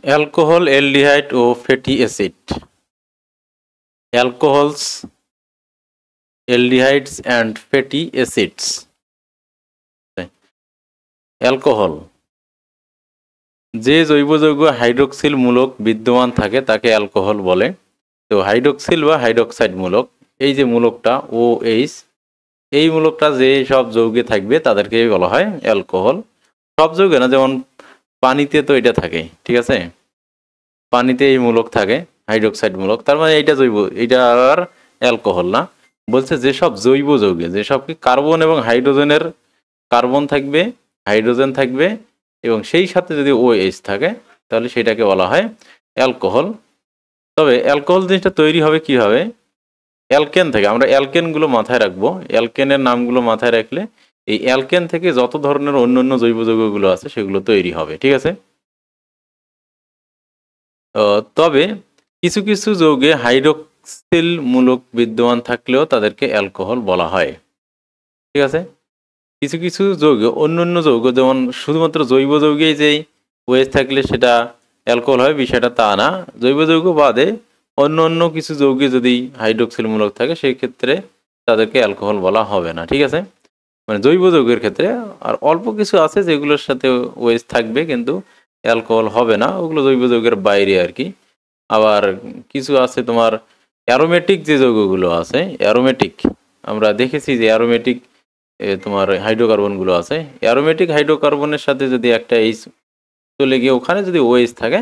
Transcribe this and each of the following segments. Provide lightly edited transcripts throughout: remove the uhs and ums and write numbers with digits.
Alcohol, aldehyde ও fatty acid. Alcohols, aldehydes and fatty acids. Alcohol, যে জৈব যৌগ হাইড্রোক্সিল মূলক বিদ্যমান থাকে তাকে অ্যালকোহল বলে। তো হাইড্রোক্সিল বা হাইড্রোক্সাইড মূলক, এই যে মূলকটা OH, এই মূলকটা যে সব যৌগে থাকবে তাদেরকে বলা হয় অ্যালকোহল। সব যৌগে না, যেমন পানিতে তো এটা থাকে, ঠিক আছে, পানিতে এই মূলক থাকে হাইড্রোক্সাইড মূলক, তার মানে এইটা জৈব, এটা আর অ্যালকোহল না। বলছে যেসব জৈব যৌগে, যেসব কি কার্বন এবং হাইড্রোজেনের, কার্বন থাকবে, হাইড্রোজেন থাকবে এবং সেই সাথে যদি OH থাকে তাহলে সেটাকে বলা হয় অ্যালকোহল। তবে অ্যালকোহল জিনিসটা তৈরি হবে কিভাবে? অ্যালকেন থেকে। আমরা অ্যালকেনগুলো মাথায় রাখবো, অ্যালকেনের নামগুলো মাথায় রাখলে এই অ্যালকেন থেকে যত ধরনের অন্যান্য জৈব যৌগগুলো আছে সেগুলো তৈরি হবে, ঠিক আছে। তবে কিছু কিছু যৌগে হাইড্রোক্সিল মূলক বিদ্যমান থাকলেও তাদেরকে অ্যালকোহল বলা হয়, ঠিক আছে। কিছু কিছু যৌগ, অন্যান্য যৌগ, যেমন শুধুমাত্র জৈব যৌগেই যেই ওয়েজ থাকলে সেটা অ্যালকোহল হয় বিষয়টা তা না। জৈব যৌগ বাদে অন্য অন্য কিছু যৌগে যদি হাইড্রোক্সিল মূলক থাকে সেই ক্ষেত্রে তাদেরকে অ্যালকোহল বলা হবে না, ঠিক আছে, মানে জৈব যৌগের ক্ষেত্রে। আর অল্প কিছু আছে যেগুলোর সাথে ওয়েজ থাকবে কিন্তু অ্যালকোহল হবে না, ওগুলো জৈব যৌগের বাইরে আর কি। আবার কিছু আছে তোমার অ্যারোমেটিক, যে যৌগগুলো আছে অ্যারোমেটিক, আমরা দেখেছি যে অ্যারোমেটিক তোমার হাইড্রোকার্বনগুলো আছে, অ্যারোমেটিক হাইড্রোকার্বনের সাথে যদি একটা এইচ চলে গিয়ে ওখানে যদি ওএইচ থাকে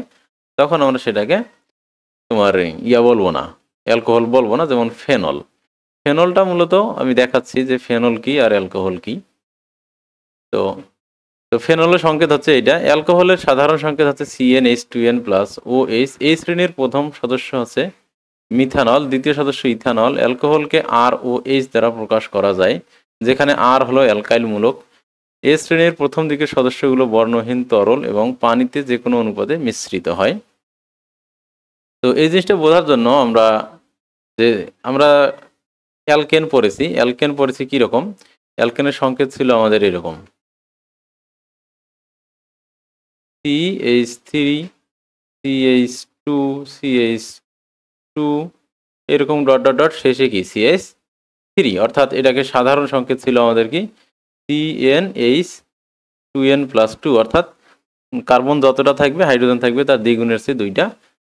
তখন আমরা সেটাকে তোমার বলবো না, অ্যালকোহল বলবো না। যেমন ফেনল, ফেনলটা মূলত আমি দেখাচ্ছি যে ফেনল কি আর অ্যালকোহল কি। তো তো ফেনলের সংকেত হচ্ছে এটা। অ্যালকোহলের সাধারণ সংকেত হচ্ছে CnH2n+OH। এই শ্রেণীর প্রথম সদস্য হচ্ছে মিথানল, দ্বিতীয় সদস্য ইথানল। অ্যালকোহলকে ROH দ্বারা প্রকাশ করা যায়, যেখানে R হলো অ্যালকাইল মূলক। এ শ্রেণীর প্রথম দিকের সদস্যগুলো বর্ণহীন তরল এবং পানিতে যে কোনো অনুপাতে মিশ্রিত হয়। তো এই জিনিসটা বোঝার জন্য যে আমরা অ্যালকেন পড়েছি, অ্যালকেন পড়েছি কীরকম, অ্যালকেনের সংকেত ছিল আমাদের এরকম CH3 CH2 CH2 এরকম ডট ডট ডট শেষে কি CH3, অর্থাৎ এটাকে সাধারণ সংকেত ছিল আমাদের কি CnH2n+2, অর্থাৎ কার্বন যতটা থাকবে হাইড্রোজেন থাকবে তার দ্বিগুণের চেয়ে দুইটা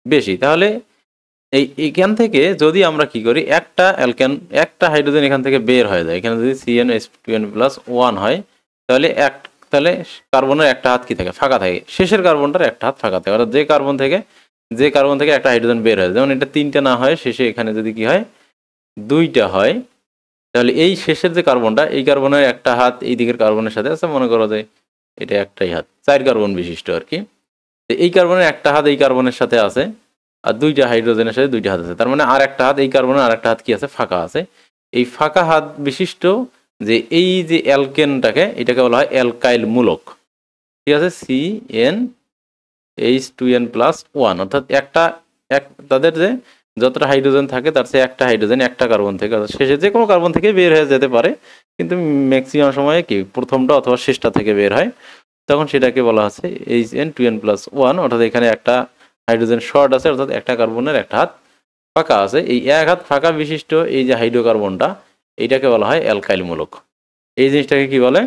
বেশি। তাহলে এইখান থেকে যদি আমরা কি করি, একটা অ্যালকেন, একটা হাইড্রোজেন এখান থেকে বের হয়ে যায়, এখানে যদি CnH2n+1 হয় তাহলে তাহলে কার্বনের একটা হাত কি থাকে, ফাঁকা থাকে, শেষের কার্বনটার একটা হাত ফাঁকা থাকে, অর্থাৎ যে কার্বন থেকে একটা হাইড্রোজেন বের হয়, যেমন এটা 3টা না হয়, শেষে এখানে যদি কি হয় 2টা হয়, তাহলে এই শেষের যে কার্বনটা, এই কার্বনের একটা হাত এই দিকের কার্বনের সাথে আছে, মনে করো যে এটা একটাই হাত, 4 কার্বন বিশিষ্ট আর কি। এই কার্বনের একটা হাত এই কার্বনের সাথে আছে, আর 2টা হাইড্রোজেনের সাথে 2টা হাত আছে, তার মানে আর একটা হাত এই কার্বনের আর একটা হাত কি আছে, ফাঁকা আছে। এই ফাঁকা হাত বিশিষ্ট যে এই যে অ্যালকেনটাকে, এটাকে বলা হয় অ্যালকাইল মূলক, ঠিক আছে, CnH2n+1, অর্থাৎ তাদের যে যতটা হাইড্রোজেন থাকে তার চেয়ে একটা হাইড্রোজেন একটা কার্বন থেকে, শেষে যে কোনো কার্বন থেকে বের হয়ে যেতে পারে, কিন্তু ম্যাক্সিমাম সময়ে কি প্রথমটা অথবা শেষটা থেকে বের হয়, তখন সেটাকে বলা হচ্ছে HN2n+1, অর্থাৎ এখানে একটা হাইড্রোজেন শর্ট আছে, অর্থাৎ একটা কার্বনের একটা হাত ফাঁকা আছে। এই এক হাত ফাঁকা বিশিষ্ট এই যে হাইড্রোকার্বনটা, এইটাকে বলা হয় অ্যালকাইল মূলক। এই জিনিসটাকে কি বলে,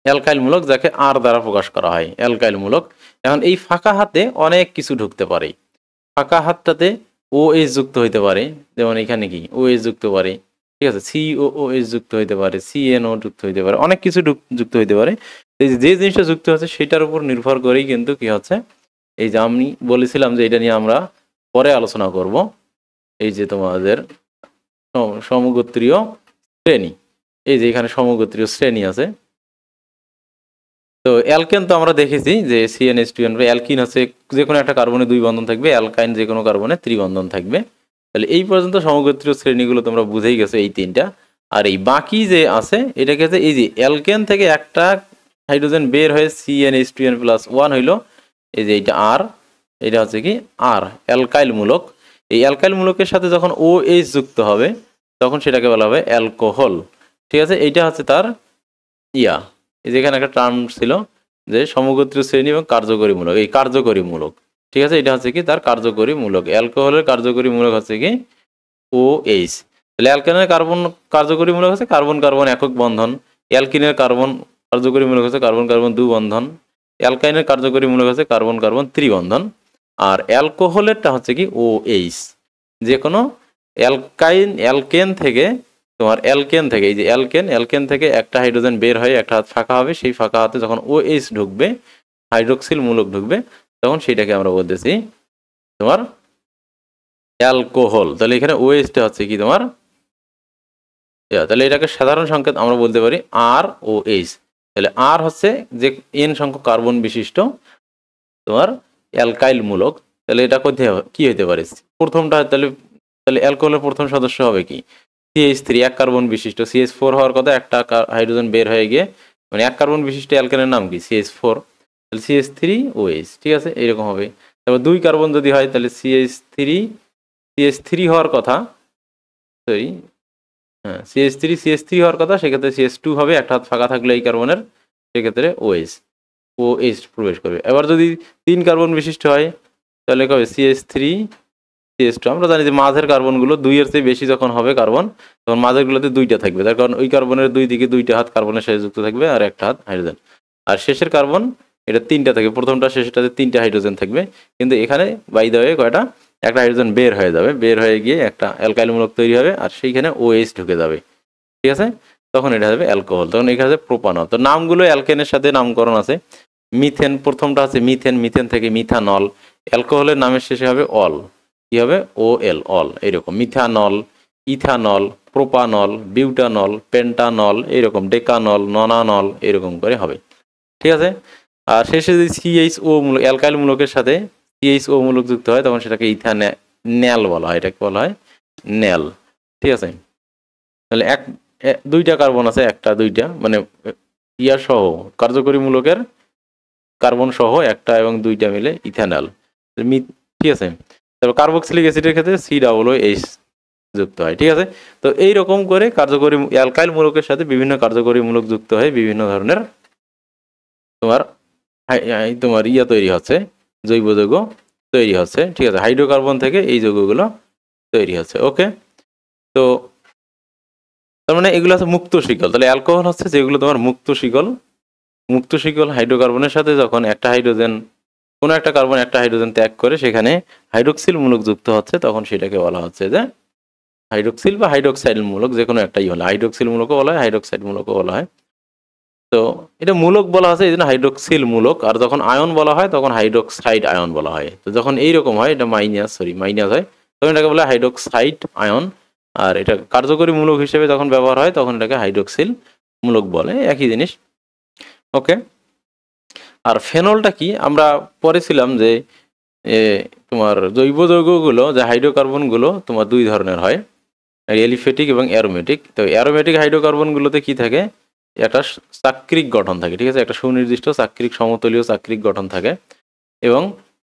অ্যালকাইল মূলক, যাকে আর দ্বারা প্রকাশ করা হয়, অ্যালকাইল মূলক। এখন এই ফাঁকা হাতে অনেক কিছু ঢুকতে পারে, ফাঁকা হাতটাতে OH যুক্ত হইতে পারে, যেমন এখানে কি OH যুক্ত পারে, ঠিক আছে, COOH যুক্ত হইতে পারে, CNO যুক্ত হইতে পারে, অনেক কিছু যুক্ত হইতে পারে। যে জিনিসটা যুক্ত হচ্ছে সেটার উপর নির্ভর করেই কিন্তু কি হচ্ছে, এই যে আমি বলেছিলাম যে এটা নিয়ে আমরা পরে আলোচনা করব, এই যে তোমাদের সমগোত্রীয় শ্রেণী, এই যে এখানে সমগোত্রীয় শ্রেণী আছে। তো অ্যালকেন তো আমরা দেখেছি যে CnH2n, অ্যালকিন হচ্ছে যে কোনো একটা কার্বনে 2 বন্ধন থাকবে, অ্যালকাইন যে কোনো কার্বনে 3 বন্ধন থাকবে। তাহলে এই পর্যন্ত সমগোত্রীয় শ্রেণীগুলো তোমরা বুঝেই গেছো, এই 3টা। আর এই বাকি যে আছে এটাকে হচ্ছে এই যে অ্যালকেন থেকে একটা হাইড্রোজেন বের হয়ে CnH2n+1 হইলো, এই যে এইটা আর, এটা হচ্ছে কি আর অ্যালকাইল মূলক। এই অ্যালকাইল মূলকের সাথে যখন OH যুক্ত হবে তখন সেটাকে বলা হবে অ্যালকোহল, ঠিক আছে। এইটা হচ্ছে তার এই যেখানে একটা টার্ম ছিল যে সমগোত্রীয় শ্রেণী এবং কার্যকরী মূলক, এই কার্যকরী মূলক, ঠিক আছে, এটা হচ্ছে কি তার কার্যকরী মূলক। অ্যালকোহলের কার্যকরী মূলক হচ্ছে কি OH। তাহলে অ্যালকেনের কার্বন কার্যকরী মূলক হচ্ছে কার্বন কার্বন একক বন্ধন, অ্যালকিনের কার্বন কার্যকরী মূলক হচ্ছে কার্বন কার্বন দ্বিবন্ধন, অ্যালকাইনের কার্যকরী মূলক হচ্ছে কার্বন কার্বন ত্রিবন্ধন। আর অ্যালকোহলেরটা হচ্ছে কি OH। যে কোনো অ্যালকেন থেকে তোমার অ্যালকেন থেকে, এই যে অ্যালকেন থেকে একটা হাইড্রোজেন বের হয়ে একটা হাত ফাঁকা হবে, সেই ফাঁকা হাতে যখন OH ঢুকবে, হাইড্রোক্সিল মূলক ঢুকবে, তখন সেটাকে আমরা বলতেছি তোমার অ্যালকোহল। তাহলে এখানে OH-টা হচ্ছে কি তোমার, তাহলে এটাকে সাধারণ সংকেত আমরা বলতে পারি ROH। তাহলে আর হচ্ছে যে N সংখ্যক কার্বন বিশিষ্ট তোমার অ্যালকাইল মূলক। তাহলে এটা কোথায় কি হতে পারে, প্রথমটা, তাহলে তাহলে অ্যালকোহলের প্রথম সদস্য হবে কি CH3, এক কার্বন বিশিষ্ট। CH4 হওয়ার কথা, একটা হাইড্রোজেন বের হয়ে গিয়ে, মানে এক কার্বন বিশিষ্ট অ্যালকেনের নাম কি CH4, তাহলে CH3OH, ঠিক আছে, এইরকম হবে। তারপর দুই কার্বন যদি হয় তাহলে CH3 হওয়ার কথা, সরি হ্যাঁ CH3 হওয়ার কথা, সেক্ষেত্রে CH2 হবে, একটা হাত ফাঁকা থাকলে এই কার্বনের, সেক্ষেত্রে OH প্রবেশ করবে। এবার যদি তিন কার্বন বিশিষ্ট হয় তাহলে কবে CH3CH2। আমরা জানি যে মাঝের কার্বনগুলো দুইয়ের চেয়ে বেশি যখন হবে কার্বন, তখন মাঝেরগুলোতে দুইটা থাকবে, তার কারণ ওই কার্বনের দুই দিকে দুইটা হাত কার্বনের সাথে যুক্ত থাকবে আর একটা হাত হাইড্রোজেন। আর শেষের কার্বন এটা তিনটা থাকবে, প্রথমটা শেষটাতে তিনটা হাইড্রোজেন থাকবে, কিন্তু এখানে বাই দ্য ওয়ে কয়টা, একটা হাইড্রোজেন বের হয়ে যাবে, বের হয়ে গিয়ে একটা অ্যালকাইল মূলক তৈরি হবে, আর সেইখানে OH ঢুকে যাবে, ঠিক আছে, তখন এটা হবে অ্যালকোহল। তখন এখানে হবে প্রোপানল। তো নামগুলো অ্যালকেনের সাথে নামকরণ আছে। মিথেন, প্রথমটা আছে মিথেন থেকে মিথানল। অ্যালকোহলের নামের শেষে হবে অল, কি হবে OL, অল। এইরকম মিথানল, ইথানল, প্রোপানল, বিউটানল, পেন্টানল, এইরকম ডেকানল, ননানল, এরকম করে হবে, ঠিক আছে। আর শেষে যদি CHO মূলক, অ্যালকাইল মূলকের সাথে CHO মূলক যুক্ত হয়, তখন সেটাকে ন্যাল বলা হয়, এটাকে বলা হয় ন্যাল, ঠিক আছে। তাহলে দুইটা কার্বন আছে, একটা দুইটা মানে ইয়া সহ, কার্যকরী মূলকের কার্বন সহ একটা এবং দুইটা মিলে ইথানল, ঠিক আছে। তারপর কার্বক্সিলিক অ্যাসিডের ক্ষেত্রে COOH যুক্ত হয়, ঠিক আছে। তো এইরকম করে কার্যকরী অ্যালকাইল মূলকের সাথে বিভিন্ন কার্যকরী মূলক যুক্ত হয়, বিভিন্ন ধরনের তোমার ইয়া তৈরি হচ্ছে, জৈব যৌগ তৈরি হচ্ছে, ঠিক আছে। হাইড্রোকার্বন থেকে এই যৌগগুলো তৈরি হচ্ছে, ওকে। তো তার মানে এগুলো হচ্ছে মুক্ত শিকল। তাহলে অ্যালকোহল হচ্ছে যেগুলো তোমার মুক্ত শিকল হাইড্রোকার্বনের সাথে যখন একটা হাইড্রোজেন, কোনো একটা কার্বন একটা হাইড্রোজেন ত্যাগ করে সেখানে হাইড্রোক্সিল মূলক যুক্ত হচ্ছে, তখন সেটাকে বলা হচ্ছে যে হাইড্রোক্সিল বা হাইড্রোক্সাইড মূলক, যে কোনো একটাই হলে হাইড্রোক্সিল মূলকও বলা হয়, হাইড্রোক্সাইড মূলকও বলা হয়। তো এটা মূলক বলা আছে এই জন্য হাইড্রোক্সিল মূলক, আর যখন আয়ন বলা হয় তখন হাইড্রোক্সাইড আয়ন বলা হয়। তো যখন এইরকম হয়, এটা মাইনাস হয়, তখন এটাকে বলা হয় হাইড্রোক্সাইড আয়ন। আর এটা কার্যকরী মূলক হিসেবে যখন ব্যবহার হয় তখন এটাকে হাইড্রোক্সিল মূলক বলে, একই জিনিস, ওকে। আর ফেনলটা কি, আমরা পড়েছিলাম যে তোমার জৈব যৌগগুলো, যে হাইড্রোকার্বনগুলো তোমার দুই ধরনের হয়, এলিফেটিক এবং অ্যারোমেটিক। তো অ্যারোমেটিক হাইড্রোকার্বনগুলোতে কি থাকে, একটা চাক্রিক গঠন থাকে, ঠিক আছে, একটা সুনির্দিষ্ট চাক্রিক সমতলীয় চাক্রিক গঠন থাকে, এবং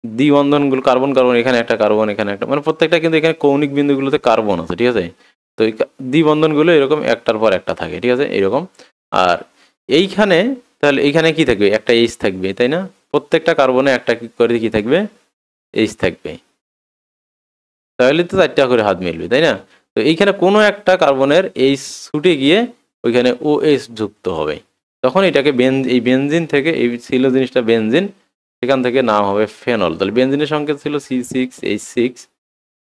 দ্বিবন্ধনগুলো কার্বন কার্বন, এখানে একটা কার্বন, এখানে একটা, মানে প্রত্যেকটা কিন্তু এখানে কৌণিক বিন্দুগুলোতে কার্বন আছে, ঠিক আছে। তো এই দ্বিবন্ধনগুলো এরকম একটার পর একটা থাকে, ঠিক আছে, এরকম। আর এইখানে তাহলে এইখানে কি থাকবে, একটা H থাকবে, তাই না, প্রত্যেকটা কার্বনে একটা করে কি থাকবে, H থাকবে, তাহলে তো চারটা করে হাত মিলবে, তাই না। তো এইখানে কোনো একটা কার্বনের H ছুটে গিয়ে ওইখানে OH যুক্ত হবে, তখন এটাকে এই বেনজিন থেকে, এই ছিল জিনিসটা বেনজিন, সেখান থেকে নাম হবে ফেনল। তাহলে বেনজিনের সংকেত ছিল C6H6,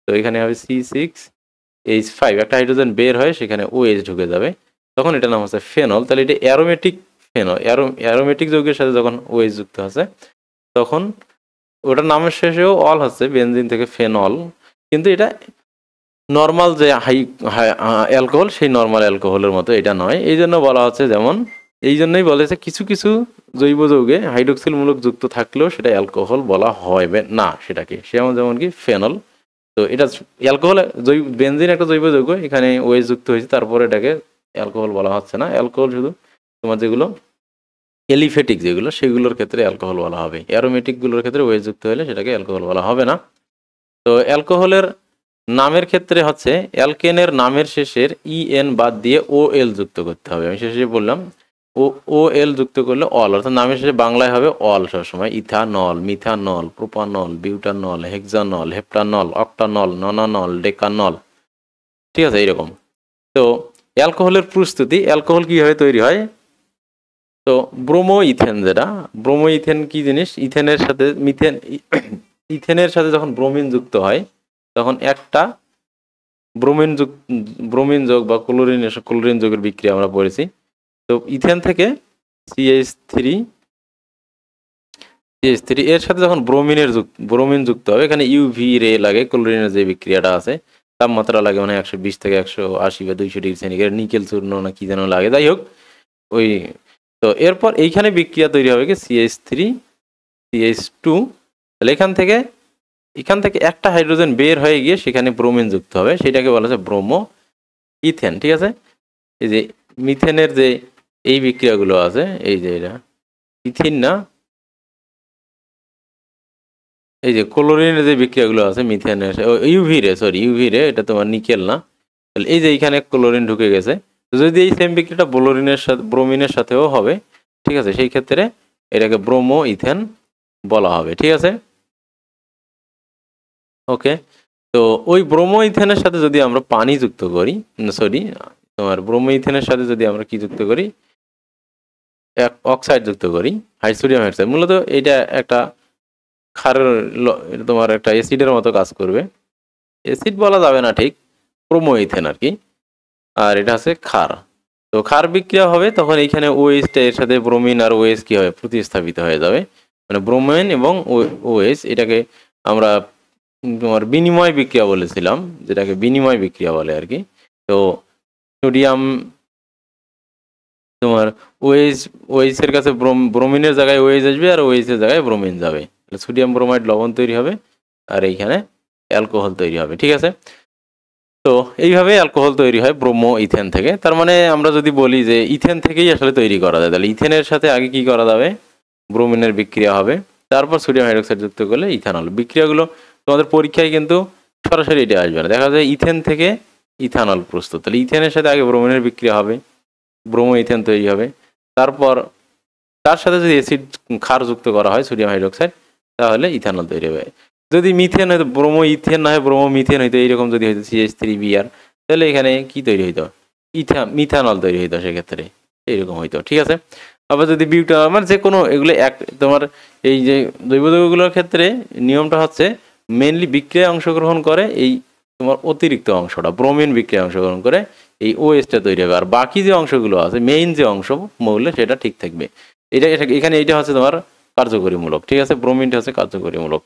তো এখানে হবে C6H5, একটা হাইড্রোজেন বের হয়, সেখানে OH ঢুকে যাবে, তখন এটা নাম হচ্ছে ফেনল। তাহলে এটা অ্যারোমেটিক ফেনল, অ্যারোমেটিক যৌগের সাথে যখন OH যুক্ত আছে, তখন ওটার নামের শেষেও অল হচ্ছে, বেনজিন থেকে ফেনল, কিন্তু এটা নর্মাল যে অ্যালকোহল, সেই নর্মাল অ্যালকোহলের মতো এটা নয়। এই জন্য বলা হচ্ছে, যেমন এই জন্যই বলেছে কিছু কিছু জৈব যৌগে হাইড্রোক্সিল মূলক যুক্ত থাকলেও সেটা অ্যালকোহল বলা হবে না সেটাকে, যেমন কি ফেনল। তো এটা অ্যালকোহল, বেনজিন একটা জৈব যৌগ, এখানে OH যুক্ত হয়েছে, তারপরে এটাকে অ্যালকোহল বলা হচ্ছে না। অ্যালকোহল শুধু তোমার যেগুলো এলিফেটিক যেগুলো, সেগুলোর ক্ষেত্রে অ্যালকোহল বলা হবে, অ্যারোমেটিকগুলোর ক্ষেত্রে OH যুক্ত হলে সেটাকে অ্যালকোহল বলা হবে না। তো অ্যালকোহলের নামের ক্ষেত্রে হচ্ছে অ্যালকেনের নামের শেষের EN বাদ দিয়ে OL যুক্ত করতে হবে। আমি শেষে বললাম ও ও এল যুক্ত করলে অল, অর্থাৎ নামের শেষে বাংলায় হবে অল সবসময়। Ethanol, methanol, propanol, butanol, hexanol, heptanol, octanol, nonanol, decanol, ঠিক আছে এইরকম। তো অ্যালকোহলের প্রস্তুতি, অ্যালকোহল কিভাবে তৈরি হয়? তো ব্রোমো ইথেন, যেটা ব্রোমো ইথেন কি জিনিস, ইথেনের সাথে ইথেনের সাথে যখন ব্রোমিন যুক্ত হয় তখন একটা ব্রোমিন যোগ বা ক্লোরিন যোগের বিক্রিয়া আমরা পড়েছি। তো ইথেন থেকে CH3 এর সাথে যখন ব্রোমিন যুক্ত হবে, এখানে ইউভি রে লাগে, ক্লোরিনের যে বিক্রিয়াটা আছে, তাপমাত্রা লাগে মানে 120 থেকে 180 বা 200 ডিগ্রি সেন্টিগ্রেড, নিকেল চূর্ণ না কি যেন লাগে, যাই হোক ওই। তো এরপর এইখানে বিক্রিয়া তৈরি হবে কি CH3CH2, তাহলে এখান থেকে একটা হাইড্রোজেন বের হয়ে গিয়ে সেখানে ব্রোমিন যুক্ত হবে, সেটাকে বলা হচ্ছে ব্রোমো ইথেন, ঠিক আছে। এই যে মিথেনের যে এই বিক্রিয়াগুলো আছে, এই যে এটা ইথিন না, এই যে ক্লোরিনের যে বিক্রিয়াগুলো আছে মিথেনের, ইউভি রে, এটা তোমার নিকেল না, তাহলে এই যে এইখানে ক্লোরিন ঢুকে গেছে। তো যদি এই সেম বিক্রিয়াটা ব্রোমিনের সাথেও হবে, ঠিক আছে, সেই ক্ষেত্রে এটাকে ব্রোমো ইথেন বলা হবে, ঠিক আছে। ওকে, তো ওই ব্রোমো ইথেনের সাথে যদি আমরা পানি যুক্ত করি, তোমার ব্রোমো ইথেনের সাথে যদি আমরা কি যুক্ত করি, অক্সাইড যুক্ত করি, সোডিয়াম হাইড্রোক্সাইড, মূলত এটা একটা ক্ষারের তোমার একটা অ্যাসিডের মতো কাজ করবে। অ্যাসিড বলা যাবে না ঠিক, ব্রোমো ইথেন আর কি, আর এটা হচ্ছে ক্ষার। তো ক্ষার বিক্রিয়া হবে, তখন এইখানে ওএইচটা এর সাথে ব্রোমিন আর ওএইচ কি হবে, প্রতিস্থাপিত হয়ে যাবে, মানে ব্রোমিন এবং ওএইচ, এটাকে আমরা তোমার বিনিময় বিক্রিয়া বলেছিলাম, যেটাকে বিনিময় বিক্রিয়া বলে আর কি। তো সোডিয়াম তোমার ওএইচ এর কাছে ব্রোমিনের জায়গায় ওএইচ আসবে, আর ওএইচ এর জায়গায় ব্রোমিন যাবে, সোডিয়াম ব্রোমাইড লবণ তৈরি হবে, আর এইখানে অ্যালকোহল তৈরি হবে, ঠিক আছে। তো এইভাবে অ্যালকোহল তৈরি হয় ব্রোমো ইথেন থেকে। তার মানে আমরা যদি বলি যে ইথেন থেকেই আসলে তৈরি করা যায়, তাহলে ইথেনের সাথে আগে কি করা যাবে, ব্রোমিনের বিক্রিয়া হবে, তারপর সোডিয়াম হাইড্রোক্সাইড যুক্ত করলে ইথানল। বিক্রিয়াগুলো তোমাদের পরীক্ষায় কিন্তু সরাসরি এটা আসবে না, দেখা যায় ইথেন থেকে ইথানল প্রস্তুত, তাহলে ইথেনের সাথে আগে ব্রোমিনের বিক্রিয়া হবে, ব্রোমো ইথেন তৈরি হবে, তারপর তার সাথে যদি অ্যাসিড ক্ষার যুক্ত করা হয় সোডিয়াম হাইড্রোক্সাইড, তাহলে ইথানল তৈরি হবে। যদি মিথেন হয়তো ব্রোমো ইথেন না হয় ব্রোমো মিথেন হইতো, এইরকম যদি হইতো CH3Br, তাহলে এখানে কি তৈরি হইতো, মিথানল তৈরি হইতো, সেক্ষেত্রে এইরকম হইতো, ঠিক আছে। আবার যদি মানে যে কোনো এগুলো তোমার এই যে জৈব যৌগগুলোর ক্ষেত্রে নিয়মটা হচ্ছে মেনলি বিক্রিয়ায় অংশগ্রহণ করে এই তোমার অতিরিক্ত অংশটা, ব্রোমিন বিক্রিয়ায় অংশগ্রহণ করে এই ওএসটা তৈরি হবে, আর বাকি যে অংশগুলো আছে মেইন যে অংশ মৌল সেটা ঠিক থাকবে। এখানে এইটা হচ্ছে তোমার কার্যকরীমূলক, ঠিক আছে, ব্রোমিনটা হচ্ছে কার্যকরীমূলক,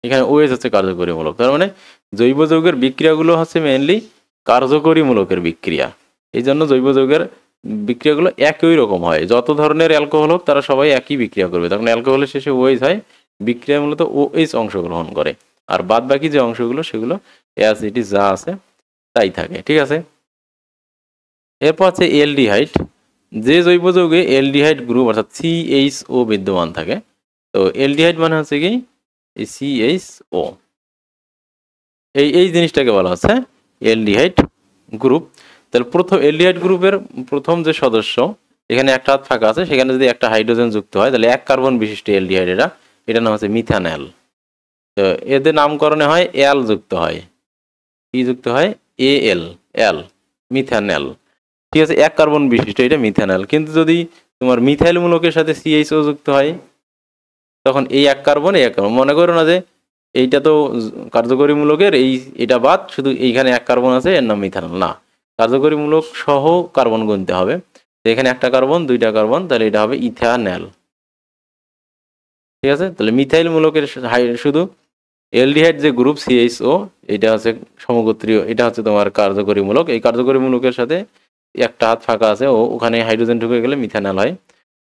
এখানে ওএস হচ্ছে কার্যকরীমূলক। তার মানে জৈব যৌগের বিক্রিয়াগুলো হচ্ছে মেইনলি কার্যকরীমূলকের বিক্রিয়া, এই জন্য জৈব যৌগের বিক্রিয়াগুলো একই রকম হয়, যত ধরনের অ্যালকোহল হোক তারা সবাই একই বিক্রিয়া করবে, তখন অ্যালকোহলের শেষে ওএইচ হয়, বিক্রিয়া মূলত ওএইচ অংশগ্রহণ করে, আর বাদ বাকি যে অংশগুলো সেগুলো অ্যাসিড যা আছে তাই থাকে, ঠিক আছে। এরপর আছে এলডিহাইড, যে জৈব যৌগে এলডিহাইড গ্রুপ অর্থাৎ CHO বিদ্যমান থাকে। তো এলডিহাইড মানে হচ্ছে কি এই CHO, এই জিনিসটাকে বলা হচ্ছে এলডিহাইড গ্রুপ। তাহলে এলডিহাইড গ্রুপের প্রথম যে সদস্য, এখানে একটা হাত ফাঁকা আছে, সেখানে যদি একটা হাইড্রোজেন যুক্ত হয় তাহলে এক কার্বন বিশিষ্ট এলডিহাইড, এটা নাম হচ্ছে মিথানল। তো এদের নামকরণে হয় অ্যাল যুক্ত হয়, কি যুক্ত হয়, এল, মিথানল, ঠিক আছে, এক কার্বন বিশিষ্ট এটা মিথানল। কিন্তু যদি তোমার মিথাইল মূলকের সাথে CHO যুক্ত হয়, তখন এই এক কার্বন মনে করো না যে এইটা তো কার্যকরী মূলকের এটা বাদ, শুধু এইখানে এক কার্বন আছে এর নাম মিথানল, না, কার্যকরী মূলক সহ কার্বন গুনতে হবে, তো এখানে একটা কার্বন দুইটা কার্বন, তাহলে এটা হবে ইথানল, ঠিক আছে। তাহলে মিথাইল মূলকের শুধু এলডিহাইড যে গ্রুপ CHO, এটা হচ্ছে সমগোত্রীয়, এটা হচ্ছে তোমার কার্যকরী মূলক, এই কার্যকরী মূলকের সাথে একটা হাত ফাঁকা আছে, ওখানে হাইড্রোজেন ঢুকে গেলে মিথানল হয়।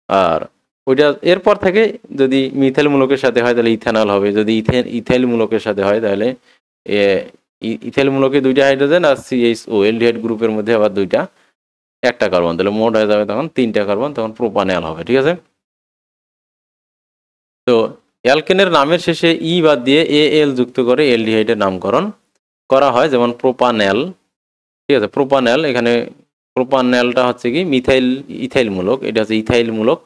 আর ওইটা এরপর থেকে যদি মিথাইল মূলকের সাথে হয় তাহলে ইথানল হবে, যদি ইথাইল মূলকের সাথে হয় তাহলে ইথাইল মূলকে দুইটা হাইড্রোজেন, আর CHO এলডিহাইড গ্রুপের মধ্যে আবার একটা কার্বন, তাহলে মোট হয়ে যাবে তখন তিনটা কার্বন, তখন প্রোপানল হবে, ঠিক আছে। তো অ্যালকেনের নামের শেষে বাদ দিয়ে AL যুক্ত করে এলডিহাইডের নামকরণ করা হয়, যেমন প্রোপানল, ঠিক আছে, প্রোপানল এখানে প্রোপানল হচ্ছে কি ইথাইল মূলক, এটা হচ্ছে ইথাইল মূলক,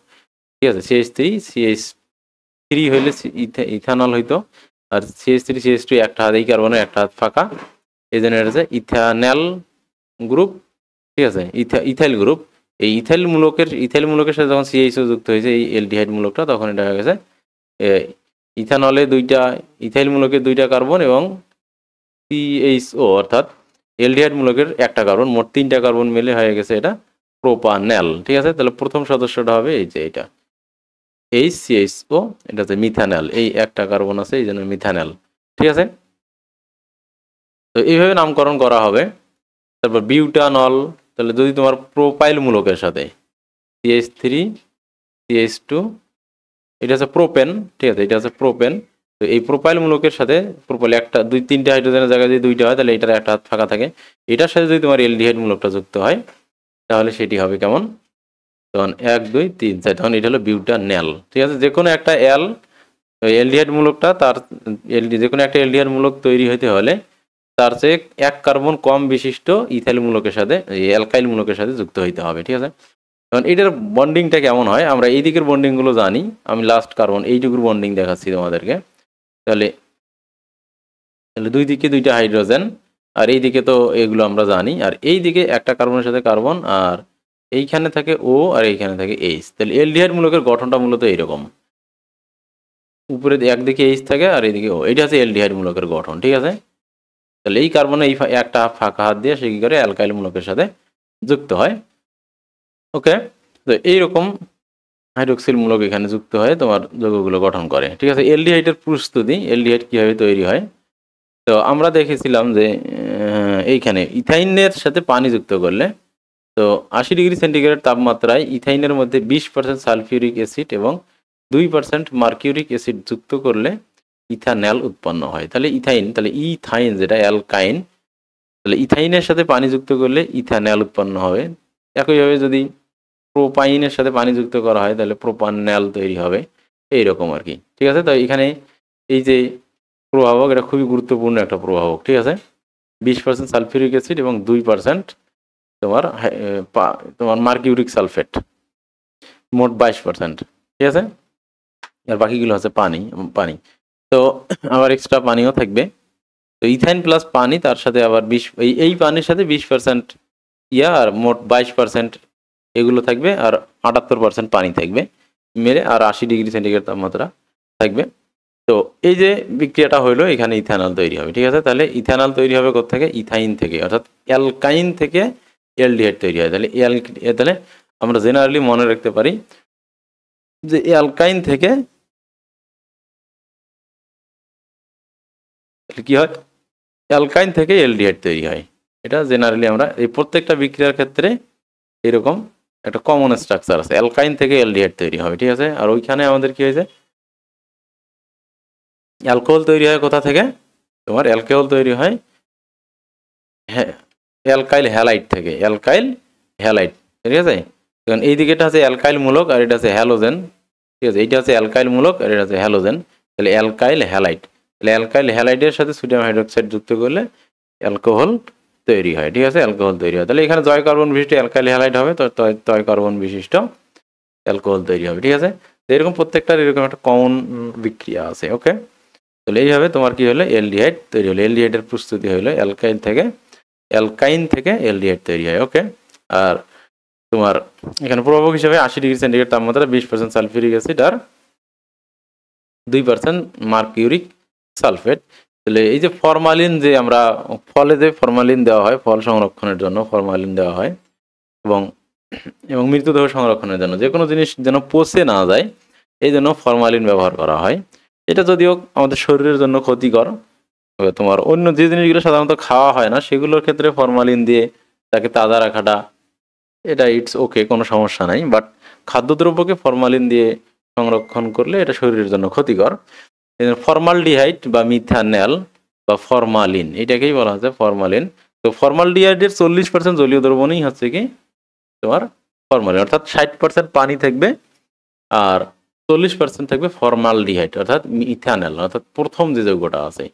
ঠিক আছে। CH3 হইলে ইথানল হইতো, আর CH3 একটা হাত এই কার্বনের একটা হাত ফাঁকা, এই জন্য এটা হচ্ছে ইথানল গ্রুপ, ঠিক আছে, ইথাইল গ্রুপ। এই ইথাইল মূলকের সাথে যখন CHO যুক্ত হয়েছে এই অ্যালডিহাইড মূলকটা, তখন এটা হয়ে গেছে ইথানলে ইথাইল মূলকের 2টা কার্বন এবং CHO অর্থাৎ অ্যালডিহাইড মূলকের একটা কার্বন, মোট 3টা কার্বন মিলে হয়ে গেছে এটা প্রোপানল, ঠিক আছে। তাহলে প্রথম সদস্যটা হবে এই যে এটা HCHO, এটা হচ্ছে মিথানল, এই একটা কার্বন আছে এই জন্য মিথানল, ঠিক আছে। তো এইভাবে নামকরণ করা হবে। তারপর বিউটানল, তাহলে যদি তোমার প্রোপাইল মূলকের সাথে CH3 CH2, এটা হচ্ছে প্রোপেন, ঠিক আছে, এটা হচ্ছে প্রোপেন। তো এই প্রোপাইল মূলকের সাথে প্রোপাইল একটা 2-3টে হাইড্রোজেনের জায়গায় যদি 2টা হয় তাহলে এটার একটা হাত ফাঁকা থাকে, এটার সাথে যদি তোমার অ্যালডিহাইড মূলকটা যুক্ত হয় তাহলে সেটি হবে কেমন, তখন 1 2 3 4, তখন এটা হলো বিউটানল, ঠিক আছে। যে কোনো একটা অ্যালডিহাইড মূলকটা যে কোনো একটা অ্যালডিহাইড মূলক তৈরি হতে হলে তার চেয়ে 1 কার্বন কম বিশিষ্ট ইথাইল মূলকের সাথে অ্যালকাইল মূলকের সাথে যুক্ত হইতে হবে, ঠিক আছে। কারণ এটার বন্ডিংটা কেমন হয় আমরা এই দিকের বন্ডিংগুলো জানি, আমি লাস্ট কার্বন এইটুকুর বন্ডিং দেখাচ্ছি তোমাদেরকে। তাহলে 2 দিকে 2টা হাইড্রোজেন, আর এই দিকে তো এগুলো আমরা জানি, আর এই দিকে একটা কার্বনের সাথে কার্বন, আর এইখানে থাকে O আর এইখানে থাকে H। তাহলে অ্যালডিহাইড মূলকের গঠনটা মূলত এইরকম, উপরে একদিকে H থাকে আর এইদিকে O, এটা হচ্ছে অ্যালডিহাইড মূলকের গঠন, ঠিক আছে। তাহলে এই কার্বনে এই একটা ফাঁকা হাত দিয়ে সে কি করে অ্যালকাইল মূলকের সাথে যুক্ত হয়, ওকে। তো এইরকম হাইড্রোক্সিল মূলক এখানে যুক্ত হয়ে তোমার যৌগগুলো গঠন করে, ঠিক আছে। অ্যালডিহাইডের প্রস্তুতি, অ্যালডিহাইড কীভাবে তৈরি হয়, তো আমরা দেখেছিলাম যে এইখানে ইথাইনের সাথে পানি যুক্ত করলে, তো 80°C তাপমাত্রায় ইথাইনের মধ্যে 20% সালফিউরিক অ্যাসিড এবং 2% মার্কিউরিক অ্যাসিড যুক্ত করলে ইথানল উৎপন্ন হয়। তাহলে ইথাইন যেটা অ্যালকাইন, তাহলে ইথাইনের সাথে পানি যুক্ত করলে ইথানল উৎপন্ন হবে। একইভাবে যদি প্রোপাইনের সাথে পানি যুক্ত করা হয় তাহলে প্রোপানল তৈরি হবে, এইরকম আর কি, ঠিক আছে। তো এখানে এই যে প্রভাবক, এটা খুবই গুরুত্বপূর্ণ একটা প্রভাবক, ঠিক আছে। 20% সালফিউরিক অ্যাসিড এবং 2% তোমার মার্কিউরিক সালফেট, মোট 22%, ঠিক আছে। আর বাকিগুলো হচ্ছে পানি। তো আবার এক্সট্রা পানিও থাকবে। তো ইথাইন প্লাস পানি, তার সাথে আবার এই পানির সাথে 20% আর মোট 22% এগুলো থাকবে, আর 78% পানি থাকবে মেরে, আর 80°C তাপমাত্রা থাকবে। তো এই যে বিক্রিয়াটা হলো, এখানে ইথানল তৈরি হবে, ঠিক আছে। তাহলে ইথানল তৈরি হবে কোত্থেকে, ইথাইন থেকে, অর্থাৎ অ্যালকাইন থেকে অ্যালডিহাইড তৈরি হয়। তাহলে আমরা জেনারেলি মনে রাখতে পারি যে অ্যালকাইন থেকে কি হয়, অ্যালকাইন থেকে অ্যালডিহাইড তৈরি হয়। এটা জেনারেলি আমরা এই প্রত্যেকটা বিক্রিয়ার ক্ষেত্রে এরকম একটা কমন স্ট্রাকচার আছে, অ্যালকাইন থেকে অ্যালডিহাইড তৈরি হবে, ঠিক আছে। আর ওইখানে আমাদের কি হয়েছে, অ্যালকোহল তৈরি হয় কোথা থেকে, তোমার অ্যালকোহল তৈরি হয় অ্যালকাইল হ্যালাইড থেকে, অ্যালকাইল হ্যালাইড, ঠিক আছে। কারণ এই দিকেটা আছে অ্যালকাইল মূলক আর এটা আছে হ্যালোজেন, ঠিক আছে। এইটা আছে অ্যালকাইল মূলক আর এটা আছে হ্যালোজেন, তাহলে অ্যালকাইল হ্যালাইড। তাহলে অ্যালকাইল হ্যালাইডের সাথে সোডিয়াম হাইড্রোক্সাইড যুক্ত করলে অ্যালকোহল তৈরি হয়, ঠিক আছে, অ্যালকোহল তৈরি হয়। তাহলে এখানে জয় কার্বন বিশিষ্ট অ্যালকাইল হ্যালাইড হবে, তো তয় কার্বন বিশিষ্ট অ্যালকোহল তৈরি হবে, ঠিক আছে। তো এরকম প্রত্যেকটার এরকম একটা কমন বিক্রিয়া আছে, ওকে। তাহলে এইভাবে তোমার কি হলো, অ্যালডিহাইড তৈরি হলো। অ্যালডিহাইডের প্রস্তুতি হলো অ্যালকাইন থেকে অ্যালডিহাইড তৈরি হয়, ওকে। আর তোমার এখানে প্রভাবক হিসাবে 80°C তাপমাত্রা 20% সালফিউরিক অ্যাসিড আর 2% মার্কিউরিক সালফেট। তাহলে এই যে ফরমালিন, যে আমরা ফলে যে ফরমালিন দেওয়া হয়, ফল সংরক্ষণের জন্য ফরমালিন দেওয়া হয়, এবং মৃতদেহ সংরক্ষণের জন্য, যে কোনো জিনিস যেন পচে না যায় এই জন্য ফরমালিন ব্যবহার করা হয়। এটা যদিও আমাদের শরীরের জন্য ক্ষতিকর, তোমার অন্য যে জিনিসগুলো সাধারণত খাওয়া হয় না সেগুলোর ক্ষেত্রে ফরমালিন দিয়ে তাকে তাজা রাখাটা, এটা ইটস ওকে, কোনো সমস্যা নাই। বাট খাদ্যদ্রব্যকে ফরমালিন দিয়ে সংরক্ষণ করলে এটা শরীরের জন্য ক্ষতিকর। ফর্মালডিহাইড বা মিথানল বা ফরমালিন, এটাকেই বলা হচ্ছে ফরমালিন। তো ফর্মালডিহাইডের 40% জলীয় দ্রবণই হচ্ছে কি তোমার ফরমালিন, অর্থাৎ 60% পানি থাকবে আর 40% থাকবে ফর্মালডিহাইড অর্থাৎ মিথানল, অর্থাৎ প্রথম যে যৌগটা আছে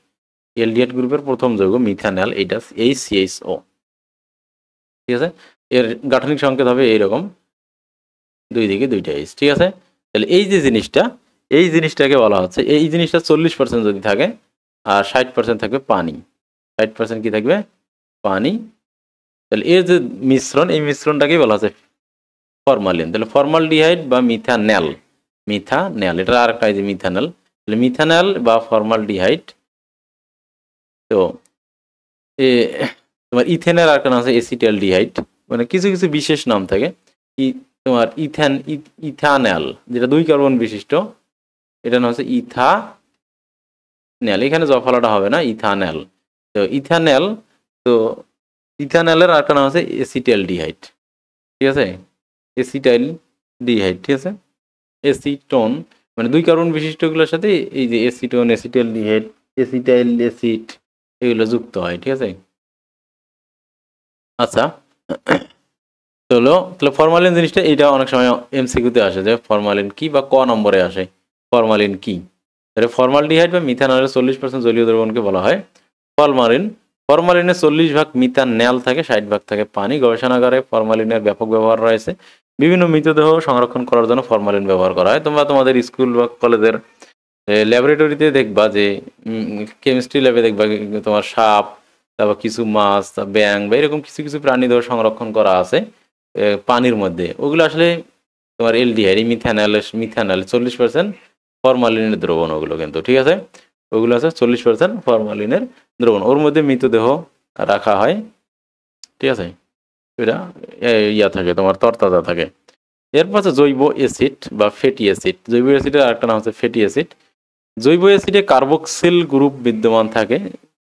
অ্যালডিহাইড গ্রুপের প্রথম যৌগ মিথানল, এটা HCHO, ঠিক আছে। এর গাঠনিক সংকেত হবে এইরকম, দুই দিকে দুইটা H, ঠিক আছে। তাহলে এই যে জিনিসটা, এই জিনিসটাকে বলা হচ্ছে, এই জিনিসটা 40% যদি থাকে আর 60% থাকবে পানি, 60% কি থাকবে, পানি। তাহলে এর যে মিশ্রণ, এই মিশ্রণটাকেই বলা হচ্ছে ফরমালিন। তাহলে ফর্মালডিহাইড বা মিথানেল, মিথানেল এটা আরেকটা, এই যে মিথানেল, তাহলে মিথানেল বা ফর্মালডিহাইড। তো তোমার ইথেনের আরেকটা নাম আছে এসিটালডিহাইড, মানে কিছু কিছু বিশেষ নাম থাকে। তোমার ইথানেল যেটা 2 কার্বন বিশিষ্ট, এটা নাম হচ্ছে ইথানেল, এখানে জফলাটা হবে না, ইথানেল। তো ইথানেল, তো ইথানেলের আরেকটা নাম আছে এসিটালডিহাইড, ঠিক আছে, এসিটাইলডিহাইড, ঠিক আছে। এসিটোন মানে 2 কার্বন বিশিষ্টগুলোর সাথে এই যে এসিটোন, এসিটালডিহাইড, এসিটাইল এসিড এগুলো যুক্ত হয়, ঠিক আছে। আচ্ছা, তাহলে ফরমালিন জিনিসটা এইটা অনেক সময় এমসিকিউতে আসে যে ফরমালিন কি, বা ক নম্বরে আসে ফরমালিন কি। তাহলে ফর্মালডিহাইড বা মিথানলের 40% জলীয় দ্রবণকে বলা হয় ফরমালিন। ফরমালিনের 40% মিথানেল থাকে, 60% থাকে পানি। গবেষণাগারে ফরমালিনের ব্যাপক ব্যবহার রয়েছে। বিভিন্ন মৃতদেহ সংরক্ষণ করার জন্য ফরমালিন ব্যবহার করা হয়। তোমরা তোমাদের স্কুল বা কলেজের ল্যাবরেটরিতে দেখবা যে কেমিস্ট্রি ল্যাবে দেখবা তোমার সাপ, তারপর কিছু মাছ, ব্যাং বা এরকম কিছু কিছু প্রাণীদেহ সংরক্ষণ করা আছে পানির মধ্যে। ওগুলো আসলে তোমার এলডিহাইড, এই মিথানেল 40% ফরমালিনের দ্রবণ ওগুলো কিন্তু, ঠিক আছে। ওগুলো আছে 40% ফরমালিনের দ্রবণ, ওর মধ্যে মৃতদেহ রাখা হয়, ঠিক আছে। এটা ইয়া থাকে তোমার তরতাজা থাকে। এরপর আছে জৈব অ্যাসিড বা ফ্যাটি অ্যাসিড। জৈব অ্যাসিডের আরেকটা নাম হচ্ছে ফ্যাটি অ্যাসিড। জৈব অ্যাসিডে কার্বক্সিল গ্রুপ বিদ্যমান থাকে।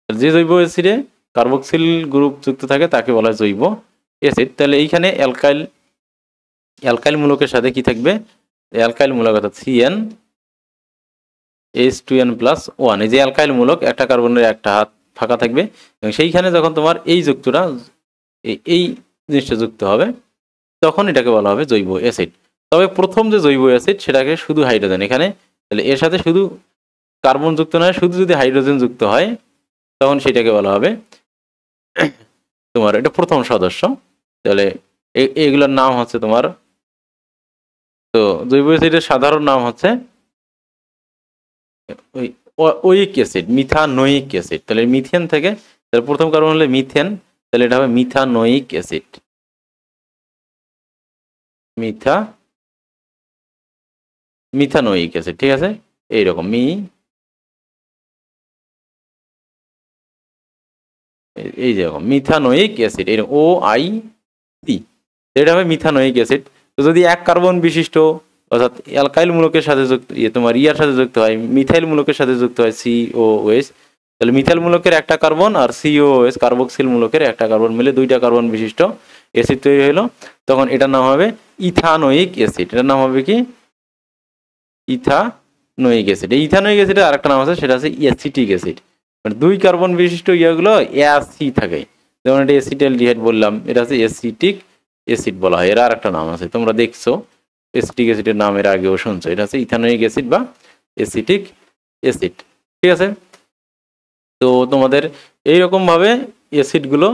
যে জৈব অ্যাসিডে কার্বক্সিল গ্রুপ যুক্ত থাকে তাকে বলা হয় জৈব অ্যাসিড। তাহলে এইখানে অ্যালকাইল মূলকের সাথে কি থাকবে, অ্যালকাইল মূলক অর্থাৎ CnH2n+1, এই যে অ্যালকাইল মূলক, একটা কার্বনের একটা হাত ফাঁকা থাকবে এবং সেইখানে যখন তোমার এই যুক্তটা, এই জিনিসটা যুক্ত হবে তখন এটাকে বলা হবে জৈব অ্যাসিড। তবে প্রথম যে জৈব অ্যাসিড সেটাকে শুধু হাইড্রোজেন, এখানে তাহলে এর সাথে শুধু কার্বন যুক্ত নয়, শুধু যদি হাইড্রোজেন যুক্ত হয় তখন সেটাকে বলা হবে তোমার, এটা প্রথম সদস্য। তাহলে এগুলোর নাম হচ্ছে তোমার, তো জৈব অ্যাসিডের সাধারণ নাম হচ্ছে ওইক অ্যাসিড, মিথানোইক অ্যাসিড। তাহলে মিথেন থেকে, তাহলে প্রথম কার্বন হলে মিথেন, তাহলে এটা হবে মিথানোইক অ্যাসিড, মিথানোইক অ্যাসিড, ঠিক আছে। এইরকম এই যেরকম মিথানোইক অ্যাসিড, এরকম OIC, এটা হবে মিথানোইক অ্যাসিড। তো যদি এক কার্বন বিশিষ্ট অর্থাৎ অ্যালকাইল মূলকের সাথে যুক্ত, তোমার ইয়ার সাথে যুক্ত হয়, মিথাইল মূলকের সাথে যুক্ত হয় COOH, তাহলে মিথাইল মূলকের একটা কার্বন আর COOH কার্বক্সিল মূলকের একটা কার্বন মিলে 2টা কার্বন বিশিষ্ট অ্যাসিড তৈরি হলো, তখন এটার নাম হবে ইথানোইক অ্যাসিড। এটার নাম হবে কি, ইথানোইক অ্যাসিড। এই ইথানোইক অ্যাসিডের আরেকটা নাম আছে, সেটা আছে অ্যাসিটিক অ্যাসিড। মানে 2 কার্বন বিশিষ্ট ইয়াগুলো অ্যাসি থাকে, যেমন এটা অ্যাসিটালডিহাইড বললাম, এটা হচ্ছে অ্যাসিটিক অ্যাসিড বলা হয়। এর আরেকটা নাম আছে, তোমরা দেখছো অ্যাসিটিক অ্যাসিডের নাম এর আগেও শুনছো, এটা হচ্ছে ইথানোইক অ্যাসিড বা অ্যাসিটিক অ্যাসিড, ঠিক আছে। তো তোমাদের এইরকম ভাবে অ্যাসিডগুলো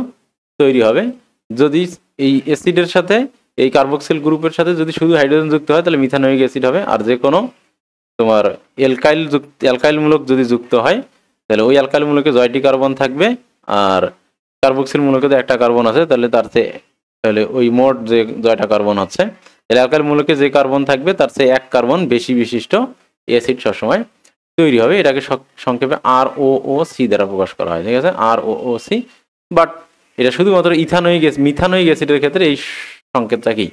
তৈরি হবে। যদি এই অ্যাসিডের সাথে, এই কার্বক্সিল গ্রুপের সাথে যদি শুধু হাইড্রোজেন যুক্ত হয় তাহলে মিথানোইক অ্যাসিড হবে, আর যে কোনো তোমার অ্যালকাইল মূলক যদি যুক্ত হয় তাহলে ওই অ্যালকাইল মূলকে 6টি কার্বন থাকবে, আর কার্বক্সিল মূলকে তো একটা কার্বন আছে, তাহলে ওই মোট যে 6টা কার্বন হচ্ছে, তাহলে অ্যালকাইল মূলকে যে কার্বন থাকবে তার চেয়ে এক কার্বন বেশি বিশিষ্ট অ্যাসিড সবসময় তৈরি হবে। এটাকে সংক্ষেপে ROOC দ্বারা প্রকাশ করা হয়, ঠিক আছে, ROOC। বাট এটা শুধুমাত্র মিথানোইক অ্যাসিডের ক্ষেত্রে এই সংকেতটা কি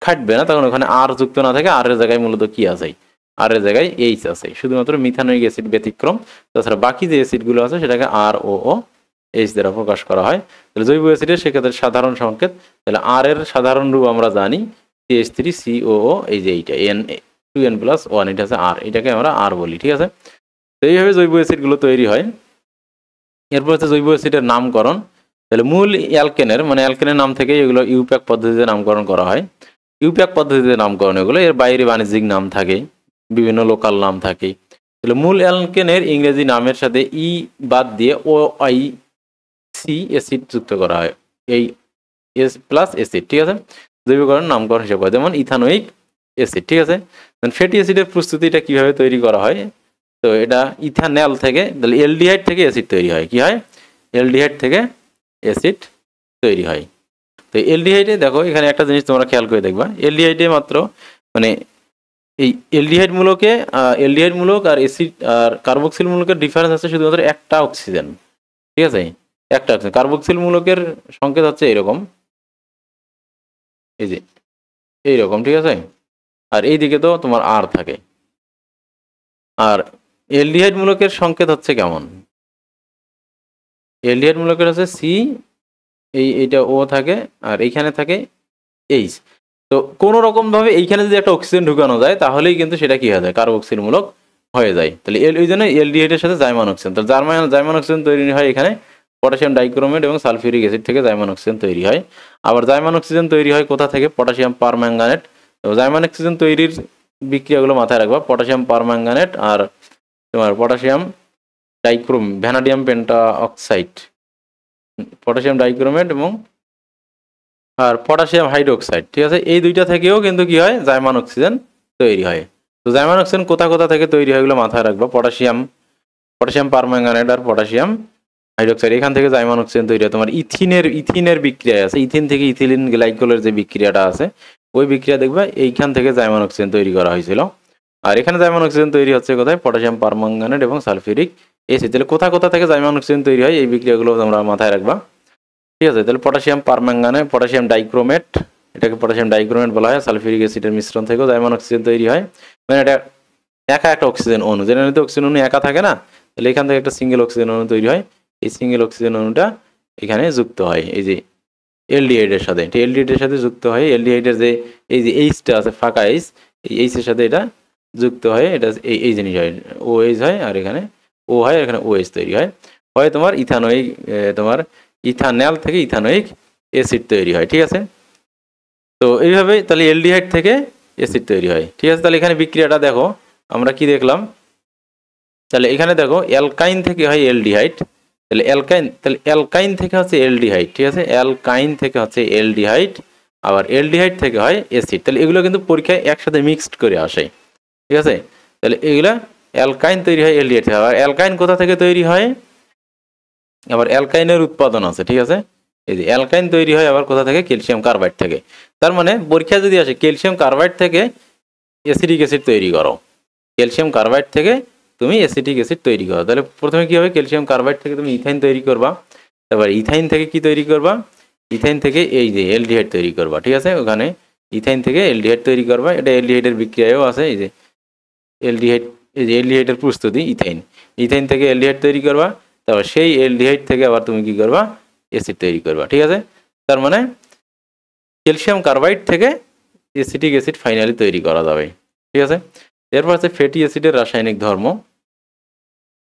খাটবে না, তখন ওখানে আর যুক্ত না থাকে, আর এর জায়গায় মূলত কি আছে, আর এর জায়গায় H আছে, শুধুমাত্র মিথানোইক অ্যাসিড ব্যতিক্রম। তাছাড়া বাকি যে অ্যাসিডগুলো আছে সেটাকে ROOH দ্বারা প্রকাশ করা হয়। তাহলে জৈব অ্যাসিডের সেক্ষেত্রে সাধারণ সংকেত, তাহলে আর এর সাধারণ রূপ আমরা জানি CH3COO, এই যে এইটা N2n+1, এটা আছে আর, এটাকে আমরা আর বলি, ঠিক আছে। তো এইভাবে জৈব অ্যাসিডগুলো তৈরি হয়। এরপর হচ্ছে জৈব অ্যাসিডের নামকরণ। তাহলে মূল অ্যালকেনের নাম থেকে এগুলো ইউপ্যাক পদ্ধতিতে নামকরণ করা হয়। ইউপ্যাক পদ্ধতিতে নামকরণ এগুলো, এর বাইরে বাণিজ্যিক নাম থাকে, বিভিন্ন লোকাল নাম থাকে। তাহলে মূল অ্যালকেনের ইংরেজি নামের সাথে বাদ দিয়ে OIC অ্যাসিড যুক্ত করা হয়। এই এস প্লাস অ্যাসিড, ঠিক আছে, জৈবকরণ নামকরণ হিসাব করে, যেমন ইথানোয়িক অ্যাসিড, ঠিক আছে। ফ্যাটি অ্যাসিডের প্রস্তুতিটা কিভাবে তৈরি করা হয়, তো এটা ইথানল থেকে, তাহলে এলডিহাইড থেকে অ্যাসিড তৈরি হয়, কি হয়, এলডিহাইড থেকে অ্যাসিড তৈরি হয়। তো এলডিহাইডে দেখো এখানে একটা জিনিস তোমরা খেয়াল করে দেখবা, এলডিহাইডে মাত্র মানে এই এলডিহাইড মূলক আর অ্যাসিড আর কার্বক্সিল মূলকের ডিফারেন্স আছে শুধুমাত্র একটা অক্সিজেন, ঠিক আছে, একটা অক্সিজেন। কার্বক্সিল মূলকের সংকেত হচ্ছে এরকম, এই যে এইরকম, ঠিক আছে, আর এইদিকে তো তোমার আর থাকে। আর এলডিহাইড মূলকের সংকেত হচ্ছে কেমন, এলডিহাইড মূলকের হচ্ছে সি, এইটা ও থাকে, আর এইখানে থাকে এইচ। তো কোনো রকম ভাবে এইখানে যদি একটা অক্সিজেন ঢুকানো যায় তাহলেই কিন্তু সেটা কি হয়ে যায়, কার্বক্সিল মূলক হয়ে যায়। তাহলে ওই জন্য এলডিহাইডের সাথে জাইমান অক্সিজেন, তাহলে জাইমান অক্সিজেন তৈরি হয় এখানে পটাশিয়াম ডাইক্রোমেট এবং সালফিউরিক অ্যাসিড থেকে জাইমান অক্সিজেন তৈরি হয়। আবার জাইমান অক্সিজেন তৈরি হয় কোথা থেকে, পটাশিয়াম পারম্যাঙ্গানেট। তো জাইমান অক্সিজেন তৈরির বিক্রিয়াগুলো মাথায় রাখবা, পটাশিয়াম পারম্যাঙ্গানেট আর তোমার potassium vanadium penta oxide, potassium dichromate এবং আর পটাশিয়াম হাইড্রোক্সাইড, ঠিক আছে, এই দুইটা থেকেও কিন্তু কি হয়, জাইমান অক্সিজেন তৈরি হয়। তো জাইমান অক্সিজেন কোথা থেকে তৈরি হয় এগুলো মাথায় রাখবা, পটাশিয়াম পারম্যাঙ্গানেট আর পটাশিয়াম হাইড্রোক্সাইড, এখান থেকে জাইমান অক্সিজেন তৈরি হয়। তোমার ইথিনের বিক্রিয়া আছে, ইথিন থেকে ইথিলিন গ্লাইকোলের যে বিক্রিয়াটা আছে ওই বিক্রিয়া দেখবা এইখান থেকে জাইমান অক্সিজেন তৈরি করা হয়েছিল। আর এখানে জাইমান অক্সিজেন তৈরি হচ্ছে কোথায়, পটাশিয়াম পারম্যাঙ্গানেট এবং সালফিউরিক অ্যাসিড। তাহলে কোথা থেকে জাইমান অক্সিজেন তৈরি হয় এই বিক্রিয়াগুলো তোমরা মাথায় রাখবা, ঠিক আছে। তাহলে পটাশিয়াম পারম্যাঙ্গানেট, পটাশিয়াম ডাইক্রোমেট, এটাকে পটাশিয়াম ডাইক্রোমেট বলা হয়, সালফিউরিক অ্যাসিডের মিশ্রণ থেকেও জাইমান অক্সিজেন তৈরি হয়। মানে এটা একা একটা অক্সিজেন অণু, জেনারেলি অক্সিজেন অণু একা থাকে না, তাহলে এখান থেকে একটা সিঙ্গেল অক্সিজেন অণু তৈরি হয়, এই সিঙ্গেল অক্সিজেন অণুটা এখানে যুক্ত হয় এই যে এলডিহাইডের সাথে, এলডিহাইডের সাথে যুক্ত হয়, এলডিহাইডের যে এই যে এইচটা আছে ফাঁকা এইচ, এই এইচের সাথে এটা যুক্ত হয়, এটা এই জিনিস হয়, ও এইচ হয়, আর এখানে ও হয়, এখানে ও এইচ তৈরি হয়, তোমার ইথানোয়িক তোমার ইথানল থেকে ইথানোয়িক অ্যাসিড তৈরি হয়, ঠিক আছে। তো এইভাবে তাহলে এলডিহাইড থেকে অ্যাসিড তৈরি হয়, ঠিক আছে। তাহলে এখানে বিক্রিয়াটা দেখো আমরা কি দেখলাম, তাহলে এখানে দেখো অ্যালকাইন থেকে হয় এলডিহাইড, তাহলে অ্যালকাইন থেকে হচ্ছে এলডিহাইড, ঠিক আছে, অ্যালকাইন থেকে হচ্ছে এলডিহাইড, আবার এলডিহাইড থেকে হয় অ্যাসিড। তাহলে এগুলো কিন্তু পরীক্ষায় একসাথে মিক্সড করে আসে, ঠিক আছে। তাহলে এগুলা অ্যালকাইন তৈরি হয় এলডিহাইড থেকে, আবার অ্যালকাইন কোথা থেকে তৈরি হয়, আবার অ্যালকাইনের উৎপাদন আছে, ঠিক আছে, এই যে অ্যালকাইন তৈরি হয় আবার কোথা থেকে, ক্যালসিয়াম কার্বাইড থেকে। তার মানে পরীক্ষা যদি আসে ক্যালসিয়াম কার্বাইড থেকে অ্যাসিটিক অ্যাসিড তৈরি করো, ক্যালসিয়াম কার্বাইড থেকে তুমি অ্যাসিটিক অ্যাসিড তৈরি করো, তাহলে প্রথমে কি হবে, ক্যালসিয়াম কার্বাইড থেকে তুমি ইথাইন তৈরি করবা, তারপর ইথাইন থেকে কি তৈরি করবা, ইথাইন থেকে এই যে এলডিহাইড তৈরি করবা, ঠিক আছে, ওখানে ইথাইন থেকে এলডিহাইড তৈরি করবা, এটা এলডিহাইডের বিক্রিয়াও আছে, এই যে এলডিহাইড, এই যে এলডিহাইডের প্রস্তুতি ইথাইন থেকে এলডিহাইড তৈরি করবা, তারপর সেই এলডিহাইড থেকে আবার তুমি কি করবা, অ্যাসিড তৈরি করবা, ঠিক আছে। তার মানে ক্যালসিয়াম কার্বাইড থেকে অ্যাসিটিক অ্যাসিড ফাইনালি তৈরি করা যাবে, ঠিক আছে। এরপর আছে ফ্যাটি অ্যাসিডের রাসায়নিক ধর্ম।